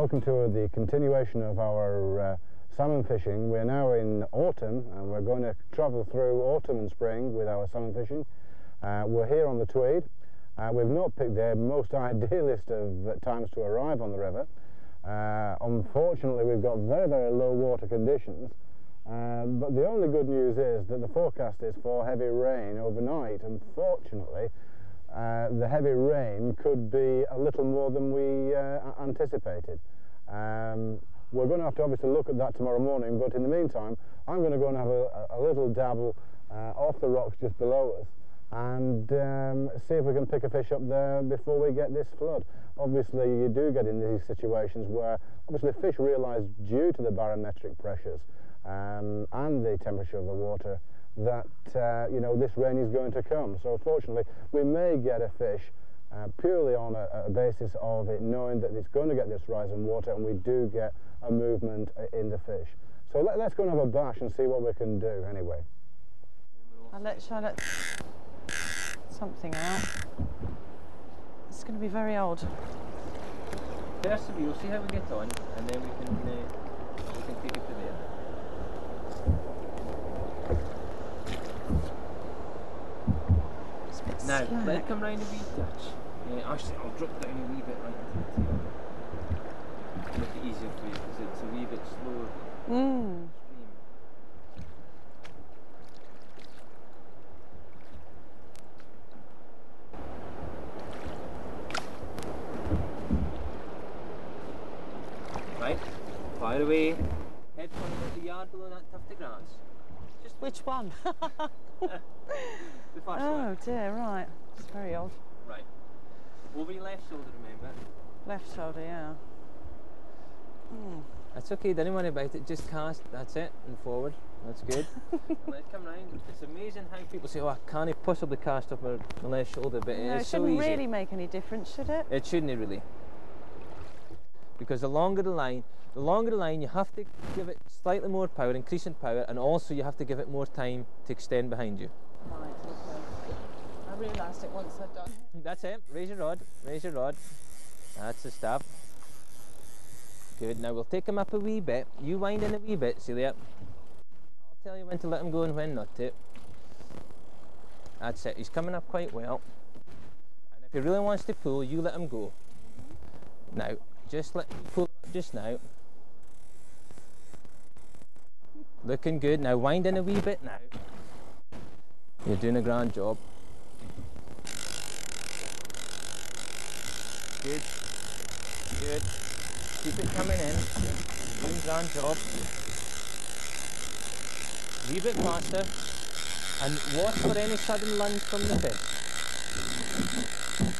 welcome to the continuation of our salmon fishing. We're now in autumn and we're going to travel through autumn and spring with our salmon fishing. We're here on the Tweed. We've not picked the most idealist of times to arrive on the river. Unfortunately, we've got very, very low water conditions, but the only good news is that the forecast is for heavy rain overnight. Unfortunately, the heavy rain could be a little more than we anticipated. We're going to have to obviously look at that tomorrow morning, but in the meantime I'm going to go and have a little dabble off the rocks just below us and see if we can pick a fish up there before we get this flood. Obviously you do get in these situations where obviously fish realise, due to the barometric pressures and the temperature of the water, that you know, this rain is going to come. So fortunately we may get a fish purely on a basis of it knowing that it's going to get this rise in water, and we do get a movement in the fish. So let's go and have a bash and see what we can do anyway. I'll let Charlotte something out. It's going to be very odd. First of all, we'll see how we get on, and then we can take it from there. Now, let it come round a wee touch. Actually, I'll drop down a wee bit right into the tail. Make it easier for you, because it's a wee bit slower. Stream. Right, fire away. Head front about the yard below that tuft of grass. Just which one? the first one. Oh dear, right. It's very odd. Right. Over your left shoulder, remember? Left shoulder, yeah. That's okay, don't worry about it. Just cast, that's it, and forward. That's good. Let's come round. It's amazing how people say, oh, I can't possibly cast off my left shoulder, but No, it's so easy. It shouldn't really make any difference, should it? It shouldn't really. Because the longer the line, you have to give it slightly more power, increase in power, and also you have to give it more time to extend behind you. Right, okay. I realised it once I'd done it. That's it. Raise your rod. Raise your rod. That's the stuff. Good. Now we'll take him up a wee bit. You wind in a wee bit, Celia. I'll tell you when to let him go and when not to. That's it. He's coming up quite well. And if he really wants to pull, you let him go. Now, just let him pull up just now. Looking good. Now wind in a wee bit now. You're doing a grand job. Good. Good. Keep it coming in. Doing a grand job. A wee bit faster. And watch for any sudden lunge from the fish.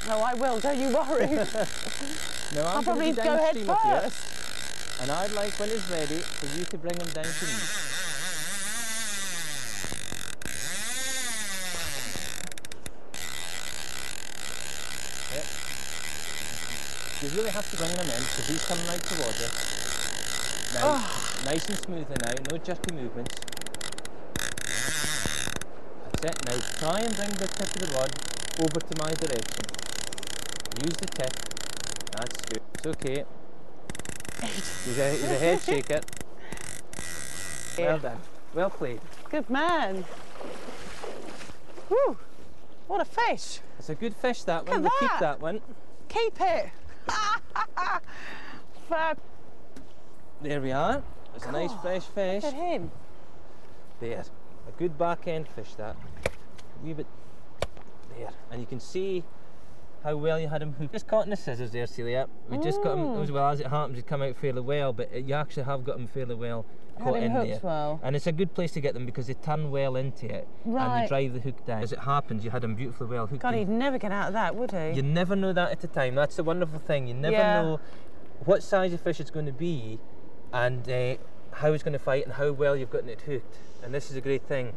No, I will, don't you worry. No, I'll probably go head first. And I'd like, when it's ready, for you to bring him down to me. Yep. You really have to bring him in, because he's coming out towards you. Now, nice and smoothly now, no jerky movements. That's it. Now try and bring the tip of the rod over to my direction. Use the tip. That's good. It's okay. He's a head shaker. Well done. Well played. Good man. Whew. What a fish. It's a good fish, that one. We'll keep that one. Keep it. Fab. There we are. It's a nice fresh fish. Look at him. There. A good back end fish, that. A wee bit there. And you can see how well you had him hooked. Just caught in the scissors there, Celia. We just got him, as well as it happens, he's come out fairly well, but you actually have got him fairly well caught in there. Well. And it's a good place to get them because they turn well into it and they drive the hook down. As it happens, you had him beautifully well hooked. God, he'd never get out of that, would he? You never know that at the time. That's the wonderful thing. You never know what size of fish it's going to be and how it's going to fight and how well you've gotten it hooked. And this is a great thing.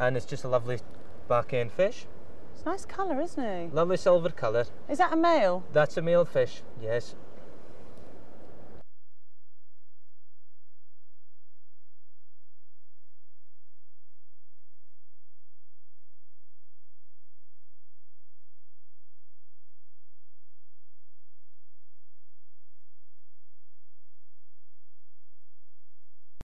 And it's just a lovely back end fish. Nice colour, isn't he? Lovely silver colour. Is that a male? That's a male fish, yes.